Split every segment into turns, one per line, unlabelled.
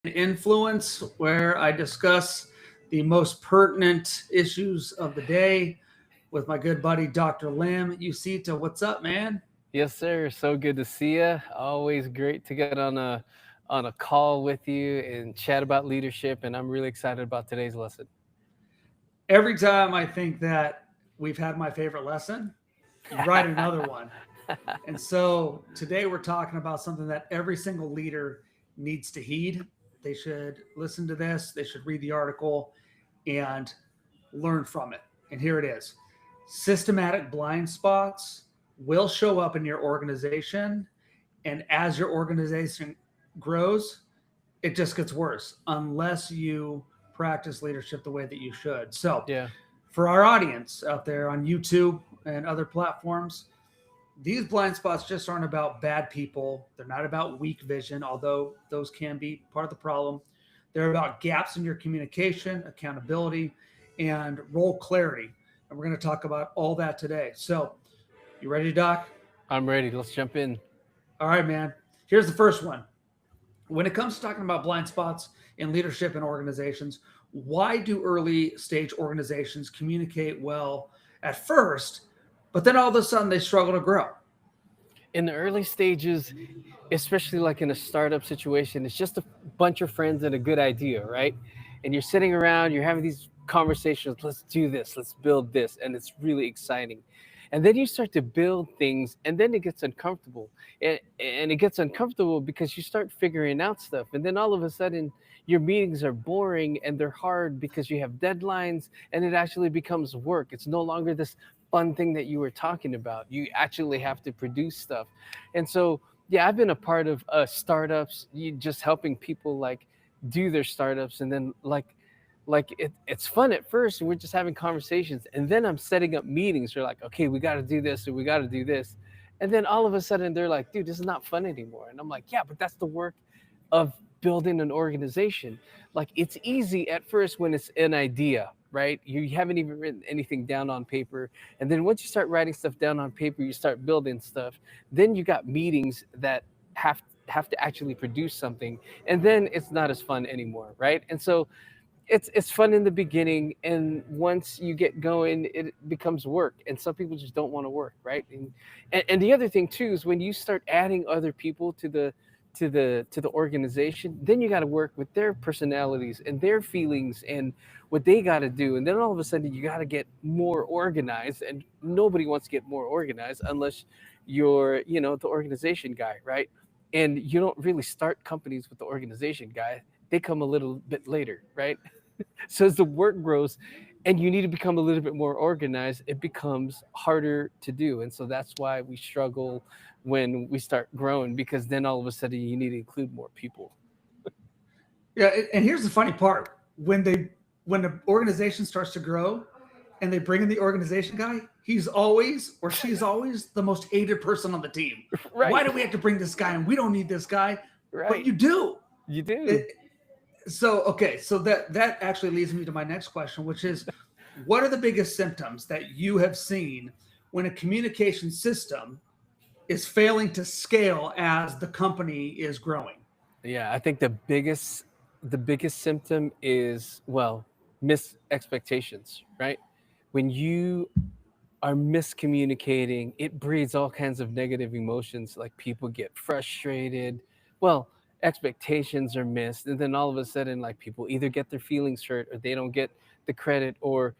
Influence, where I discuss the most pertinent issues of the day with my good buddy Dr. Lim. Yusita, what's up, man?
Yes, sir. So good to see you. Always great to get on a call with you and chat about leadership. And I'm really excited about today's lesson.
Every time I think that we've had my favorite lesson, you write another one. And so today we're talking about something that every single leader needs to heed. They should listen to this, they should read the article and learn from it. And here it is: systematic blind spots will show up in your organization. And as your organization grows, it just gets worse unless you practice leadership the way that you should. So,
Yeah.
for our audience out there on YouTube and other platforms, these blind spots just aren't about bad people. They're not about weak vision, although those can be part of the problem. They're about gaps in your communication, accountability, and role clarity. And we're going to talk about all that today. So, you ready, Doc?
I'm ready. Let's jump in.
All right, man. Here's the first one. When it comes to talking about blind spots in leadership and organizations, why do early stage organizations communicate well at first, but then all of a sudden they struggle to grow?
In the early stages, especially like in a startup situation, it's just a bunch of friends and a good idea, right? And you're sitting around, you're having these conversations, let's do this, let's build this, and it's really exciting. And then you start to build things, and then it gets uncomfortable. And it gets uncomfortable because you start figuring out stuff. And then all of a sudden, your meetings are boring and they're hard because you have deadlines, and it actually becomes work. It's no longer this fun thing that you were talking about. You actually have to produce stuff. And so, yeah, I've been a part of startups, just helping people like do their startups, and then it's fun at first, and we're just having conversations, and then I'm setting up meetings. They're like, okay, we got to do this, or we got to do this, and then all of a sudden they're like, dude, this is not fun anymore. And I'm like, yeah, but that's the work of building an organization. Like, it's easy at first when it's an idea, right? You haven't even written anything down on paper, and then once you start writing stuff down on paper, you start building stuff. Then you got meetings that have to actually produce something, and then it's not as fun anymore, right? And so it's fun in the beginning, and once you get going, it becomes work, and some people just don't want to work, right? And the other thing too is when you start adding other people to the organization, then you got to work with their personalities and their feelings and what they got to do, and then all of a sudden you got to get more organized, and nobody wants to get more organized unless you're, the organization guy, right? And you don't really start companies with the organization guy. They come a little bit later, right? So as the work grows and you need to become a little bit more organized, it becomes harder to do. And so that's why we struggle when we start growing, because then all of a sudden you need to include more people.
Yeah, and here's the funny part: when the organization starts to grow, and they bring in the organization guy, he's always or she's always the most hated person on the team.
Right,
Why do we have to bring this guy in? We don't need this guy, but
right.
you do.
You do.
It, so okay, so that actually leads me to my next question, which is, what are the biggest symptoms that you have seen when a communication system is failing to scale as the company is growing?
Yeah, I think the biggest symptom is, well, miss expectations, right? When you are miscommunicating, it breeds all kinds of negative emotions. Like, people get frustrated. Well, expectations are missed, and then all of a sudden, like, people either get their feelings hurt, or they don't get the credit, or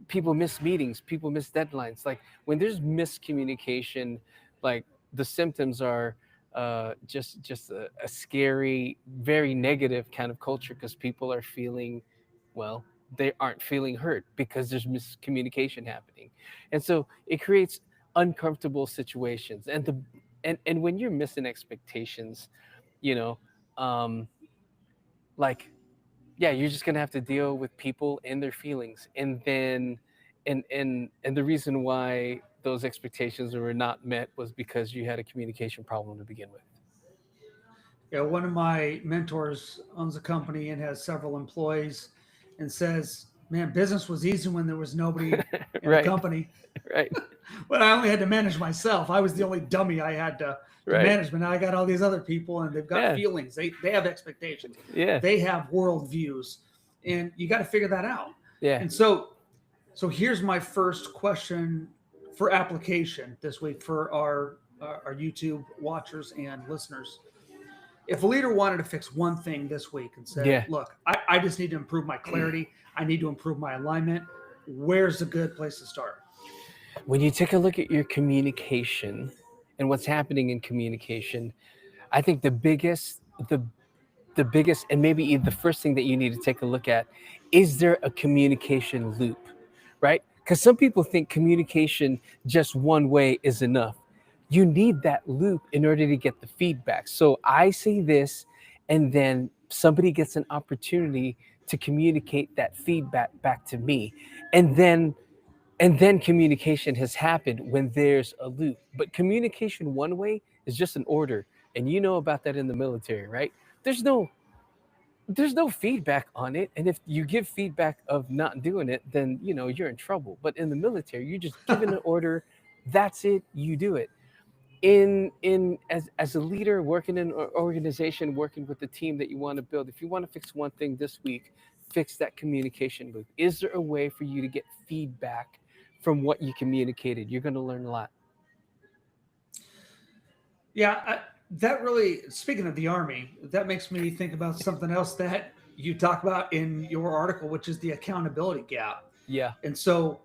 people miss meetings, people miss deadlines. Like, when there's miscommunication, like, the symptoms are just a scary, very negative kind of culture, because people are feeling, well, they aren't feeling heard because there's miscommunication happening. And so it creates uncomfortable situations. And when you're missing expectations, you know um like, yeah, you're just gonna have to deal with people and their feelings. And then and the reason why those expectations were not met was because you had a communication problem to begin with.
Yeah, one of my mentors owns a company and has several employees, and says, "Man, business was easy when there was nobody in the
Right.
company."
Right.
But I only had to manage myself. I was the only dummy I had to
Right.
manage. But now I got all these other people, and they've got
Yeah.
feelings. They have expectations.
Yeah.
They have worldviews, and you got to figure that out.
Yeah.
And so here's my first question for application this week for our YouTube watchers and listeners. If a leader wanted to fix one thing this week and said,
Yeah.
look, I just need to improve my clarity, I need to improve my alignment, where's a good place to start?
When you take a look at your communication and what's happening in communication, I think the the biggest and maybe the first thing that you need to take a look at, is there a communication loop, right? Because some people think communication just one way is enough. You need that loop in order to get the feedback. So I say this, and then somebody gets an opportunity to communicate that feedback back to me, and then communication has happened when there's a loop. But communication one way is just an order, and you know about that in the military, right? there's no there's no feedback on it, and if you give feedback of not doing it, then you're in trouble. But in the military, you're just given an order. That's it. You do it. In as a leader working in an organization, working with the team that you want to build, if you want to fix one thing this week, fix that communication loop. Is there a way for you to get feedback from what you communicated? You're going to learn a lot.
Yeah, that really, speaking of the Army, that makes me think about something else that you talk about in your article, which is the accountability gap.
Yeah.
And so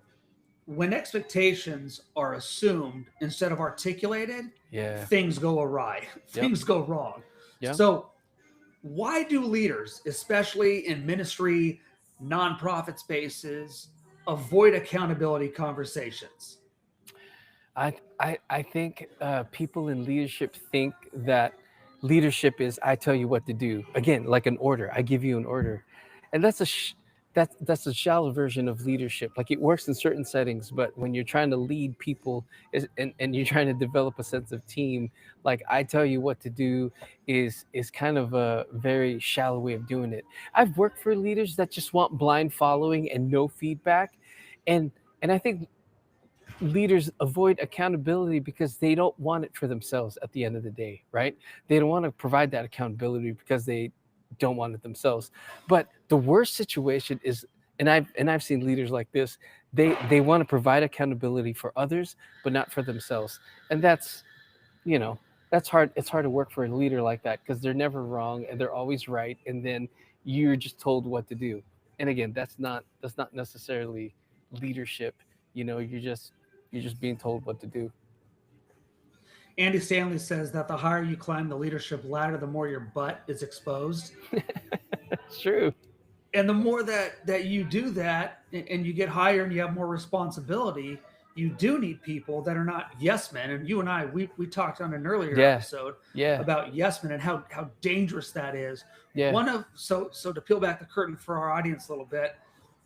when expectations are assumed instead of articulated,
Yeah.
things go awry,
Yep.
things go wrong.
Yep.
So, why do leaders, especially in ministry, nonprofit spaces, avoid accountability conversations?
I think people in leadership think that leadership is, I tell you what to do. Again, like an order. I give you an order, and that's a shallow version of leadership. Like, it works in certain settings, but when you're trying to lead people, and you're trying to develop a sense of team, like, I tell you what to do is kind of a very shallow way of doing it. I've worked for leaders that just want blind following and no feedback, and I think leaders avoid accountability because they don't want it for themselves at the end of the day, right? They don't want to provide that accountability because they don't want it themselves. But the worst situation is, and I've seen leaders like this, they want to provide accountability for others but not for themselves. And you know that's hard. It's hard to work for a leader like that, because they're never wrong and they're always right, and then you're just told what to do. And again, that's not necessarily leadership. You're just being told what to do.
Andy Stanley says that the higher you climb the leadership ladder, the more your butt is exposed.
It's true.
And the more that you do that, and you get higher and you have more responsibility, you do need people that are not yes men. And you and I, we talked on an earlier
Yeah.
episode
Yeah.
about yes men and how dangerous that is.
Yeah.
So to peel back the curtain for our audience a little bit,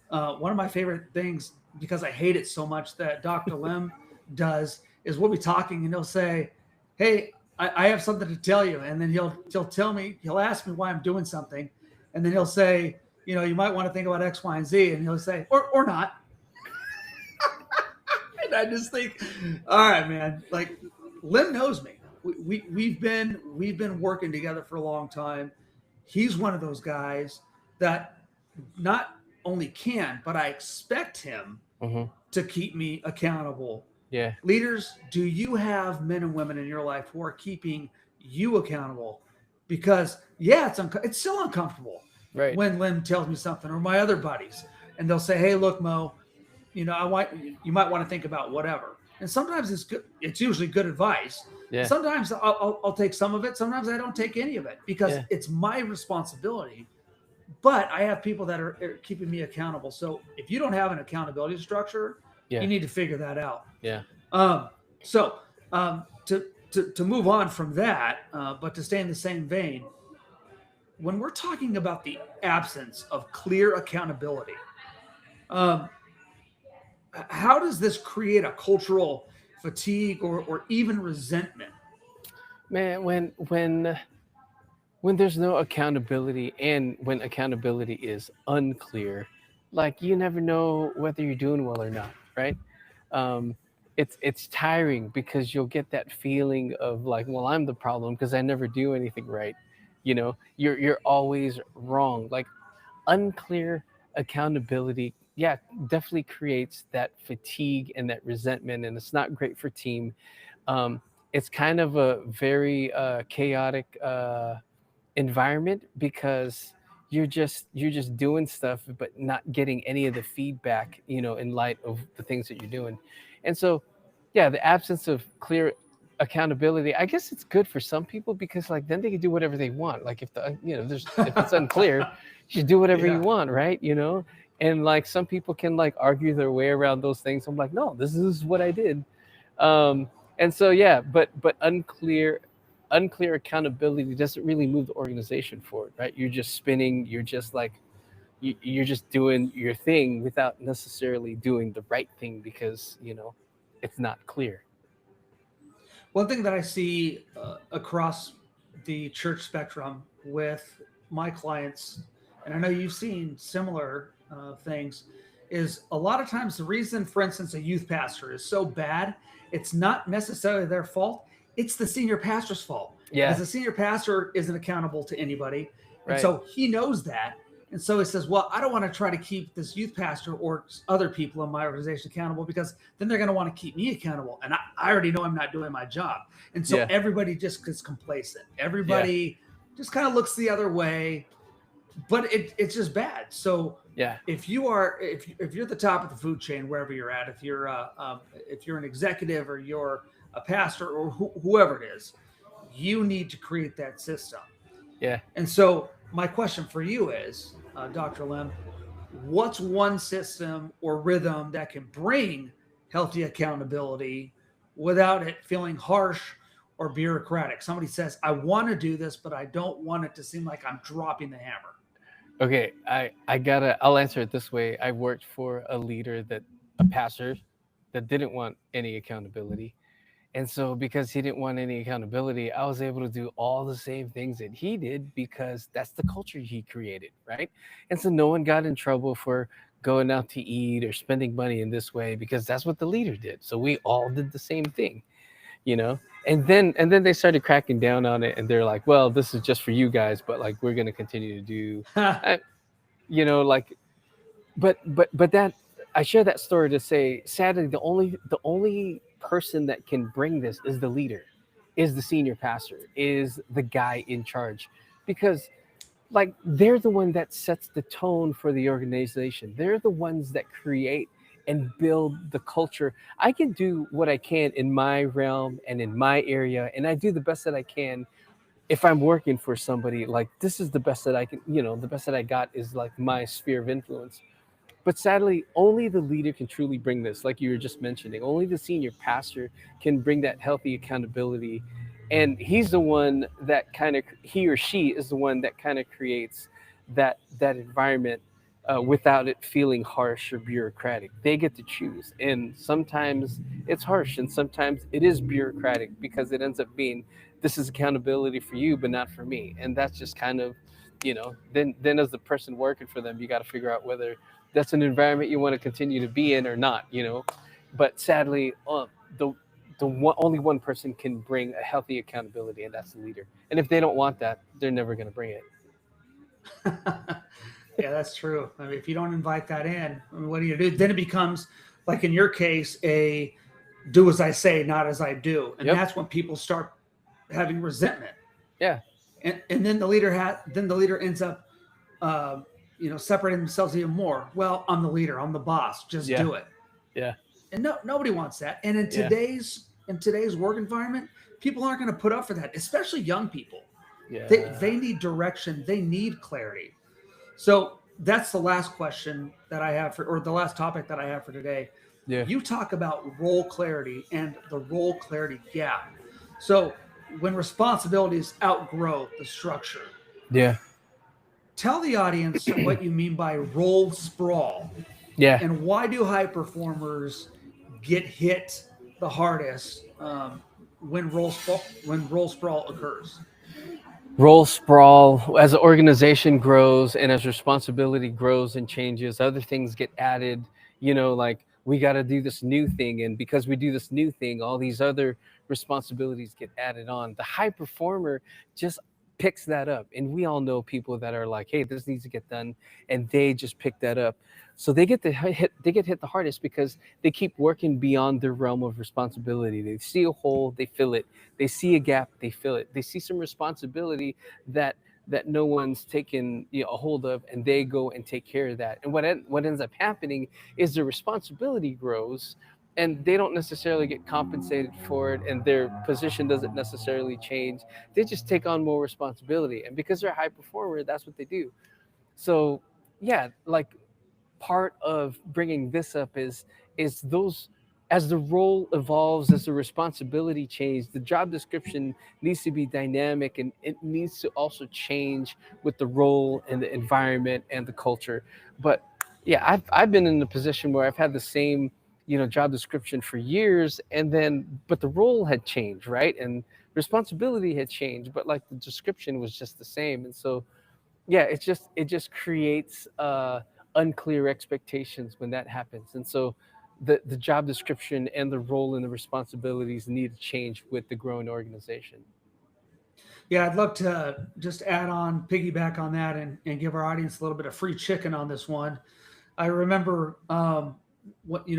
one of my favorite things, because I hate it so much, that Dr. Lim does, is we'll be talking and he'll say, "Hey, I have something to tell you," and then he'll tell me, he'll ask me why I'm doing something, and then he'll say, you might want to think about X, Y, and Z, and he'll say, or not. And I just think, all right, man, like, Lim knows me. We've been working together for a long time. He's one of those guys that not only can, but I expect him
Hmm.
to keep me accountable.
Yeah.
Leaders, do you have men and women in your life who are keeping you accountable? Because yeah, it's still uncomfortable
Right.
when Lim tells me something, or my other buddies, and they'll say, "Hey, look, Mo, I want you might want to think about whatever." And sometimes it's good. It's usually good advice.
Yeah.
Sometimes I'll take some of it. Sometimes I don't take any of it because
Yeah.
it's my responsibility. But I have people that are keeping me accountable. So if you don't have an accountability structure, you
Yeah.
need to figure that out.
Yeah.
Um, so to move on from that, but to stay in the same vein, when we're talking about the absence of clear accountability, um, how does this create a cultural fatigue or even resentment?
Man, when there's no accountability, and when accountability is unclear, like, you never know whether you're doing well or not, right? um it's tiring because you'll get that feeling of like, well, I'm the problem because I never do anything right. You're always wrong. Like unclear accountability, yeah, definitely creates that fatigue and that resentment, and it's not great for team. um, it's kind of a very chaotic environment because you're just doing stuff but not getting any of the feedback, in light of the things that you're doing. And so, yeah, the absence of clear accountability, I guess it's good for some people because like then they can do whatever they want. Like if the there's if it's unclear, you should do whatever
Yeah.
you want, right? And like some people can like argue their way around those things. I'm like, no, this is what I did. And so, yeah, but unclear accountability doesn't really move the organization forward, right? You're just spinning. You're just like you're just doing your thing without necessarily doing the right thing because it's not clear.
One thing that I see across the church spectrum with my clients, and I know you've seen similar things, is a lot of times the reason, for instance, a youth pastor is so bad, it's not necessarily their fault. It's the senior pastor's fault because
Yeah,
the senior pastor isn't accountable to anybody. And
right.
so he knows that. And so he says, well, I don't want to try to keep this youth pastor or other people in my organization accountable because then they're going to want to keep me accountable. And I already know I'm not doing my job. And so
Yeah,
everybody just gets complacent.
yeah,
Everybody just kind of looks the other way, but it's just bad. So
yeah,
if you're the top of the food chain, wherever you're at, if you're an executive or you're a pastor or whoever it is, you need to create that system.
yeah.
And so, my question for you is, Dr. Lim, what's one system or rhythm that can bring healthy accountability without it feeling harsh or bureaucratic? Somebody says, I want to do this, but I don't want it to seem like I'm dropping the hammer.
Okay, I'll answer it this way. I worked for a pastor that didn't want any accountability. And so, because he didn't want any accountability, I was able to do all the same things that he did because that's the culture he created, right? And so, no one got in trouble for going out to eat or spending money in this way because that's what the leader did. So, we all did the same thing, you know? And then they started cracking down on it, and they're like, well, this is just for you guys, but like, we're going to continue to do, I, like, but that I share that story to say, sadly, the only person that can bring this is the leader, is the senior pastor, is the guy in charge, because like they're the one that sets the tone for the organization. They're the ones that create and build the culture. I can do what I can in my realm and in my area, and I do the best that I can. If I'm working for somebody, like this is the best that I can, the best that I got is like my sphere of influence. But sadly, only the leader can truly bring this, like you were just mentioning. Only the senior pastor can bring that healthy accountability. And he's the one that he or she is the one that kind of creates that environment without it feeling harsh or bureaucratic. They get to choose. And sometimes it's harsh and sometimes it is bureaucratic because it ends up being, this is accountability for you, but not for me. And that's just kind of, then as the person working for them, you got to figure out whether that's an environment you want to continue to be in or not. But sadly, only one person can bring a healthy accountability, and that's the leader. And if they don't want that, they're never going to bring it.
Yeah, that's true. I mean, if you don't invite that in, I mean, what do you do? Then it becomes, like in your case, a do as I say, not as I do. And
Yep.
that's when people start having resentment.
Yeah.
And then the leader ends up uh, separating themselves even more. Well, I'm the leader, I'm the boss, just
Yeah.
do it.
Yeah.
And nobody wants that. And
Yeah.
in today's work environment, people aren't going to put up for that, especially young people.
Yeah.
They need direction, they need clarity. So that's the last question that I have or the last topic that I have for today.
Yeah.
You talk about role clarity and the role clarity gap. So when responsibilities outgrow the structure,
Yeah.
tell the audience what you mean by role sprawl
Yeah.
and why do high performers get hit the hardest when role sprawl occurs.
Role sprawl, as the organization grows and as responsibility grows and changes, other things get added, like we got to do this new thing, and because we do this new thing, all these other responsibilities get added on. The high performer just picks that up, and we all know people that are like, hey, this needs to get done, and they just pick that up. So they get hit the hardest because they keep working beyond their realm of responsibility. They see a hole, they fill it. They see a gap, they fill it. They see some responsibility that no one's taken, a hold of, and they go and take care of that. And what ends up happening is the responsibility grows, and they don't necessarily get compensated for it, and their position doesn't necessarily change. They just take on more responsibility, and because they're a high performer, that's what they do. So yeah, like, part of bringing this up is those, as the role evolves, as the responsibility changes, the job description needs to be dynamic, and it needs to also change with the role and the environment and the culture. But yeah, I've been in a position where I've had the same, job description for years, and then but the role had changed, right? And responsibility had changed, but like the description was just the same. And so yeah, it just creates unclear expectations when that happens. And so the job description and the role and the responsibilities need to change with the growing organization.
Yeah, I'd love to just add on, piggyback on that, and give our audience a little bit of free chicken on this one. I remember what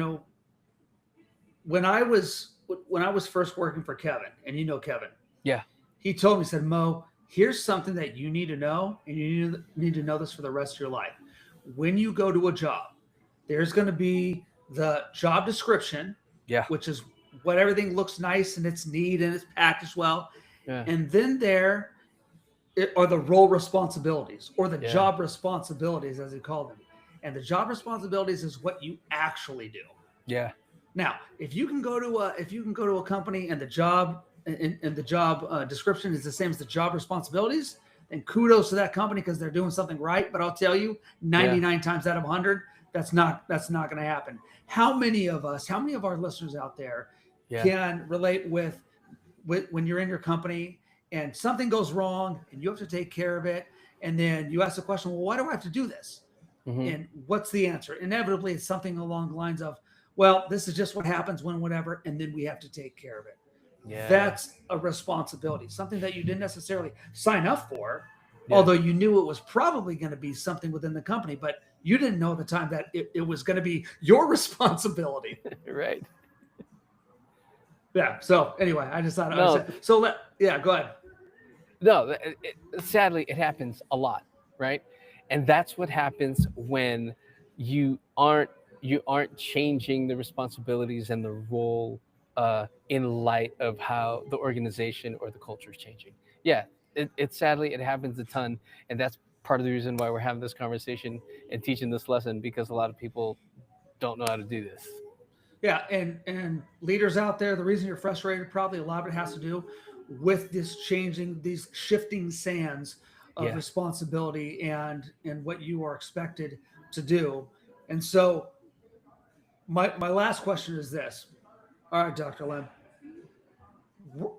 when I was first working for Kevin, and Kevin,
Yeah.
he told me, he said, Mo, here's something that you need to know, and you need to know this for the rest of your life. When you go to a job, there's going to be the job description,
Yeah.
which is what everything looks nice and it's neat and it's packaged well.
Yeah.
And then there are the role responsibilities, or the
Yeah.
job responsibilities, as they call them. And the job responsibilities is what you actually do.
Yeah.
Now, if you can go to a company and the job and the job description is the same as the job responsibilities, then kudos to that company because they're doing something right. But I'll tell you,
Yeah.
99 times out of 100, that's not going to happen. How many of our listeners out there
Yeah.
can relate with when you're in your company and something goes wrong and you have to take care of it, and then you ask the question, well, why do I have to do this?
Hmm.
And what's the answer? Inevitably, it's something along the lines of, well, this is just what happens when whatever, and then we have to take care of it.
Yeah.
That's a responsibility, something that you didn't necessarily sign up for,
Yeah.
although you knew it was probably going to be something within the company, but you didn't know at the time that it was going to be your responsibility.
Right.
Yeah. So anyway, I just thought I was
No.
yeah, go ahead.
No. Sadly, it happens a lot, right? And that's what happens when you aren't you aren't changing the responsibilities and the role in light of how the organization or the culture is changing. Yeah, it sadly it happens a ton, and that's part of the reason why we're having this conversation and teaching this lesson, because a lot of people don't know how to do this.
Yeah, and leaders out there, the reason you're frustrated, probably a lot of it has to do with these shifting sands of
Yeah.
responsibility and what you are expected to do. And so my last question is this. All right, Dr. Lim,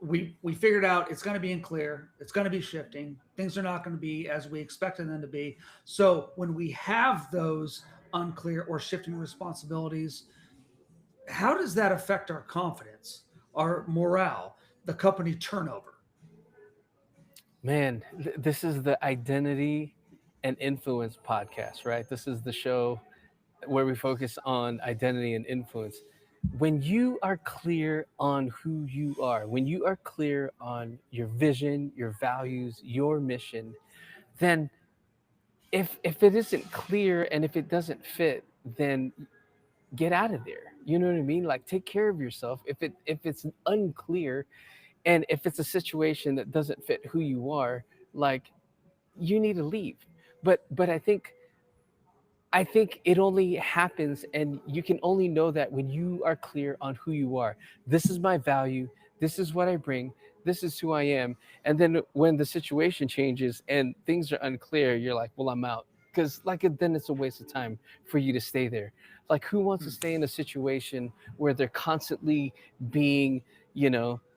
we figured out it's going to be unclear, it's going to be shifting, things are not going to be as we expected them to be. So when we have those unclear or shifting responsibilities, how does that affect our confidence, our morale, the company turnover?
Man, this is the identity and influence podcast, right? This is the show where we focus on identity and influence. When you are clear on who you are, when you are clear on your vision, your values, your mission, then if it isn't clear and if it doesn't fit, then get out of there. You know what I mean? Like, take care of yourself. If it's unclear, and if it's a situation that doesn't fit who you are, like, you need to leave. But I think it only happens, and you can only know that when you are clear on who you are. This is my value. This is what I bring. This is who I am. And then when the situation changes and things are unclear, you're like, well, I'm out. Because, like, then it's a waste of time for you to stay there. Like, who wants to
Hmm.
stay in a situation where they're constantly being,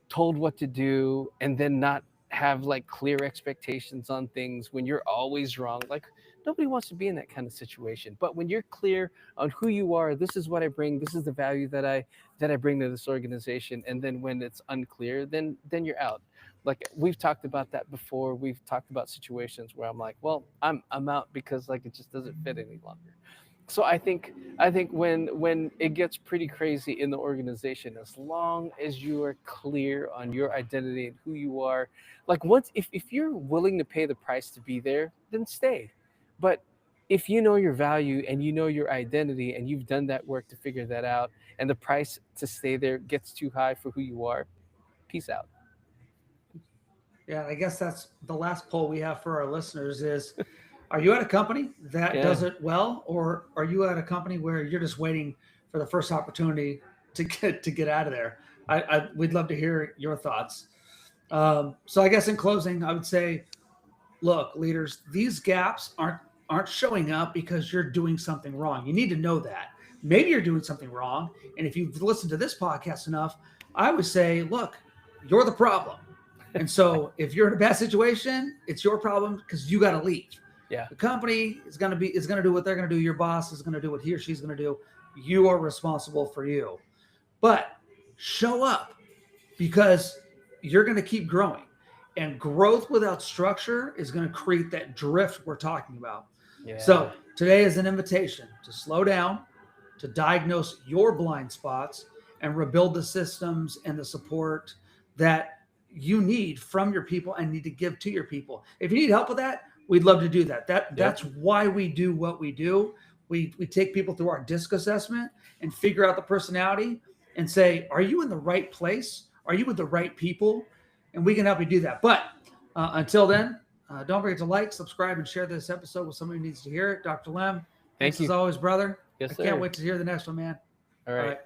told what to do, and then not have like clear expectations on things, when you're always wrong, like nobody wants to be in that kind of situation. But when you're clear on who you are, this is what I bring, this is the value that I bring to this organization, and then when it's unclear, then you're out. Like we've talked about that before. We've talked about situations where I'm like, well, I'm out because like it just doesn't fit any longer. So I think when it gets pretty crazy in the organization, as long as you are clear on your identity and who you are, like once if you're willing to pay the price to be there, then stay. But if you know your value and you know your identity and you've done that work to figure that out, and the price to stay there gets too high for who you are, peace out.
Yeah, I guess that's the last poll we have for our listeners is, are you at a company that
Yeah.
does it well, or are you at a company where you're just waiting for the first opportunity to get out of there? We'd love to hear your thoughts. So I guess in closing, I would say, look, leaders, these gaps aren't showing up because you're doing something wrong. You need to know that. Maybe you're doing something wrong. And if you've listened to this podcast enough, I would say, look, you're the problem. And so if you're in a bad situation, it's your problem because you got to leave.
Yeah.
The company is gonna do what they're gonna do. Your boss is gonna do what he or she's gonna do. You are responsible for you. But show up because you're going to keep growing. And growth without structure is going to create that drift we're talking about.
Yeah.
So today is an invitation to slow down, to diagnose your blind spots, and rebuild the systems and the support that you need from your people and need to give to your people. If you need help with that, we'd love to do that.
Yep.
That's why we do what we do. We take people through our DISC assessment and figure out the personality and say, are you in the right place? Are you with the right people? And we can help you do that. But until then, don't forget to like, subscribe, and share this episode with somebody who needs to hear it. Dr. Lem,
Thank
thanks
you.
as always, brother.
Yes,
I
sir.
can't wait to hear the next one, man.
All
All
right.
right.